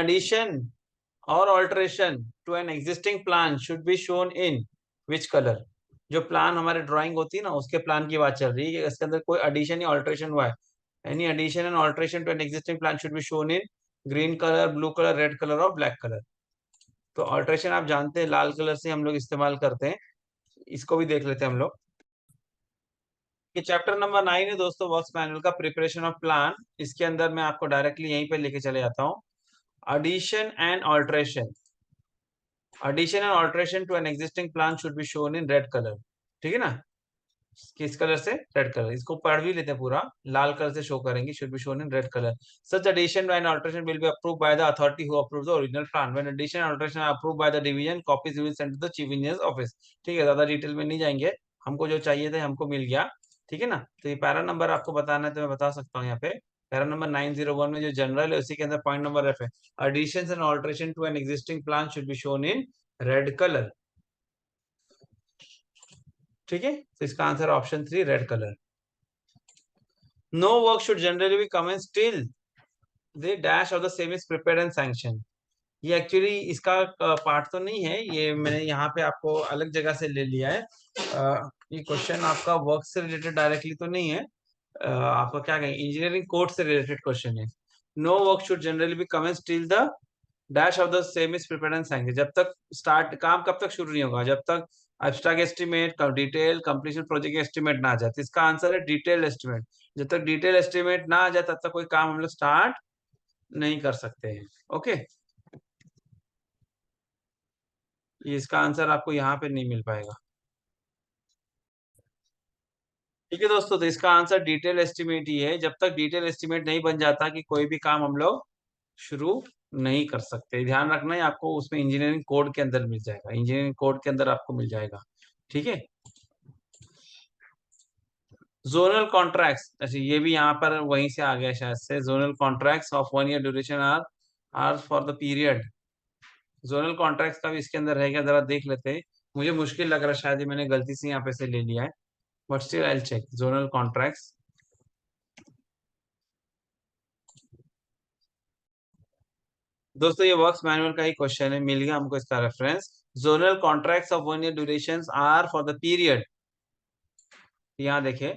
addition or alteration to an existing plan should be shown in which color? जो plan हमारे drawing होती है ना, उसके प्लान की बात चल रही है कि इसके अंदर कोई एडिशन या ऑल्ट्रेशन हुआ है. Any addition and alteration to an existing plan should be shown in green colour, blue colour, red colour और ब्लैक कलर. तो ऑल्ट्रेशन आप जानते हैं लाल कलर से हम लोग इस्तेमाल करते हैं. इसको भी देख लेते हैं हम लोग. ये चैप्टर नंबर 9 है दोस्तों, वर्क्स मैनुअल का, प्रिपरेशन ऑफ प्लान. इसके अंदर मैं आपको डायरेक्टली यहीं पे लेके चले जाता हूँ. addition and alteration to an existing plan should be shown in red color. ठीक है ना. किस कलर से? Red colour. इसको पढ़ भी लेते हैं पूरा. लाल कलर से शो करेंगे, should be shown in red color. Such addition and alteration will be approved by the authority who approves the original plan. When addition and alteration are approved by the division, copies will be sent to the chief engineer's office. ठीक है, ज्यादा detail में नहीं जाएंगे. हमको जो चाहिए थे हमको मिल गया. ठीक है ना. तो ये पैरा नंबर आपको बताना है तो मैं बता सकता हूँ यहाँ पे. पैरा नंबर 901 में जो जनरल है उसी के अंदर पॉइंट नंबर एफ है. Additions and alteration to an existing plan should be shown in red color. ठीक है, तो इसका answer option 3 red colour. No work should generally be commence till the dash of the same is prepared and sanction. ये actually इसका part तो नहीं है, ये मैंने यहाँ पे आपको अलग जगह से ले लिया है. ये क्वेश्चन आपका वर्क से रिलेटेड डायरेक्टली तो नहीं है. आपका क्या कहें, इंजीनियरिंग कोड से रिलेटेड क्वेश्चन है. No work should generally be commence till the dash of the same is prepared and sanction. जब तक स्टार्ट, काम कब तक शुरू नहीं होगा? जब तक abstract estimate, detail completion project estimate ना आ जाए. इसका आंसर है डिटेल एस्टिमेट. जब तक डिटेल एस्टिमेट ना आ जाए तब तक कोई काम हम लोग स्टार्ट नहीं कर सकते हैं. ओके, इसका आंसर आपको यहाँ पे नहीं मिल पाएगा. ठीक है दोस्तों, तो इसका आंसर डिटेल एस्टिमेट ही है. जब तक डिटेल एस्टिमेट नहीं बन जाता कि कोई भी काम हम लोग शुरू नहीं कर सकते. ध्यान रखना है आपको, उसमें इंजीनियरिंग कोड के अंदर मिल जाएगा. इंजीनियरिंग कोड के अंदर आपको मिल जाएगा. ठीक है. जोनल कॉन्ट्रैक्ट्स, अच्छा ये भी यहाँ पर वहीं से आ गया शायद से. Zonal contracts of 1 year duration are for the period. Zonal contracts का भी इसके अंदर है क्या, जरा देख लेते हैं. मुझे मुश्किल लग रहा है, शायद ये मैंने गलती से यहाँ पे से ले लिया है. But still I will check zonal contracts. दोस्तों ये वर्क्स मैनुअल का ही क्वेश्चन है, मिल गया हमको इसका reference. Zonal contracts of 1 year duration are for the period. यहाँ देखे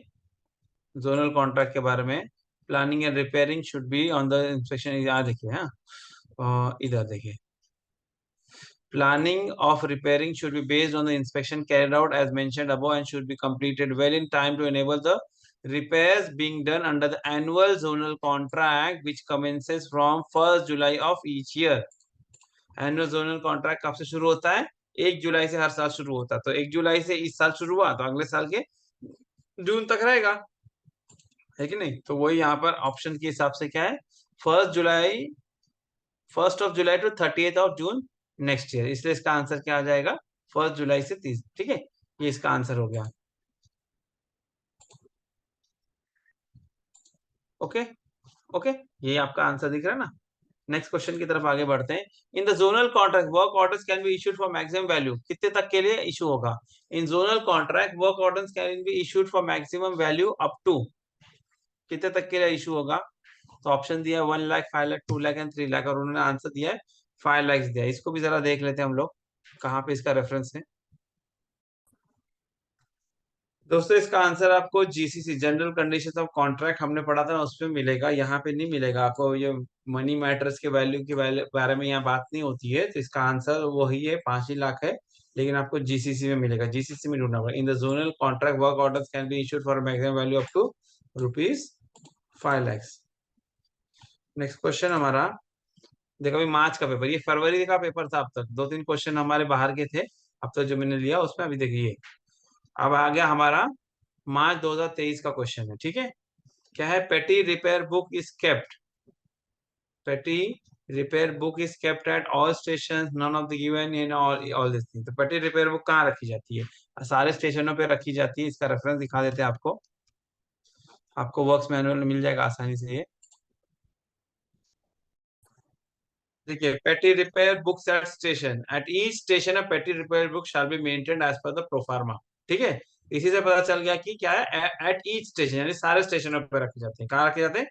जोनल कॉन्ट्रैक्ट के बारे में. Planning and repairing should be on the inspection. यहाँ देखिए, हाँ इधर देखिए. Planning of repairing should be based on the inspection carried out as mentioned above and should be completed well in time to enable the repairs being done under the annual zonal contract which commences from 1st July of each year. Annual zonal contract कब से शुरू होता है? 1 जुलाई से हर साल शुरू होता है. तो 1 जुलाई से इस साल शुरू हुआ तो अगले साल के जून तक रहेगा, है कि नहीं. तो वही यहाँ पर ऑप्शन के हिसाब से क्या है, 1st of July to 30th of June next year. इसलिए इसका आंसर क्या आ जाएगा, 1 जुलाई से 30. ठीक है, ये इसका आंसर हो गया. ओके ओके, ये आपका आंसर दिख रहा है ना. नेक्स्ट क्वेश्चन की तरफ आगे बढ़ते हैं. In the zonal contract work orders can be issued for maximum value. कितने तक के लिए इशू होगा? In zonal contract work orders can be issued for maximum value up to. कितने तक के लिए इशू होगा? तो ऑप्शन दिया है 1 लाख, 5 लाख, 2 लाख एंड 3 लाख, और उन्होंने आंसर दिया है 5 लाख दिया. इसको भी जरा देख लेते हैं हम लोग, कहाँ पे इसका रेफरेंस है. दोस्तों इसका आंसर आपको GCC, general conditions of contract, हमने पढ़ा था उसमें मिलेगा. यहाँ पे नहीं मिलेगा आपको. ये मनी मैटर्स के वैल्यू के बारे में यहाँ बात नहीं होती है. तो इसका आंसर वही है, 5 ही लाख है. लेकिन आपको जीसीसी में मिलेगा. जीसीसी में ढूंढना पड़ेगा. In the zonal contract work orders can be issued for maximum value up to ₹5 lakh. Next question हमारा, देखो अभी मार्च का पेपर, ये फरवरी का पेपर था. अब तक 2-3 क्वेश्चन हमारे बाहर के थे. अब तक जो मैंने लिया उसमें अभी देखिए, अब आ गया हमारा मार्च 2023 का क्वेश्चन है. ठीक है, क्या है? Petty repair book is kept. Petty repair book is kept at all station, none of the given in all this thing. तो पेटी रिपेयर बुक कहाँ रखी जाती है? सारे स्टेशनों पे रखी जाती है. इसका रेफरेंस दिखा देते हैं आपको. आपको वर्क्स मैनुअल में मिल जाएगा आसानी से. ये देखिए, petty repair books at station, at each station a petty repair book shall be maintained as per the proforma. ठीक है, इसी से पता चल गया कि क्या है, एट ईच स्टेशन, यानी सारे स्टेशनों पर रखे जाते हैं. कहाँ रखे जाते हैं?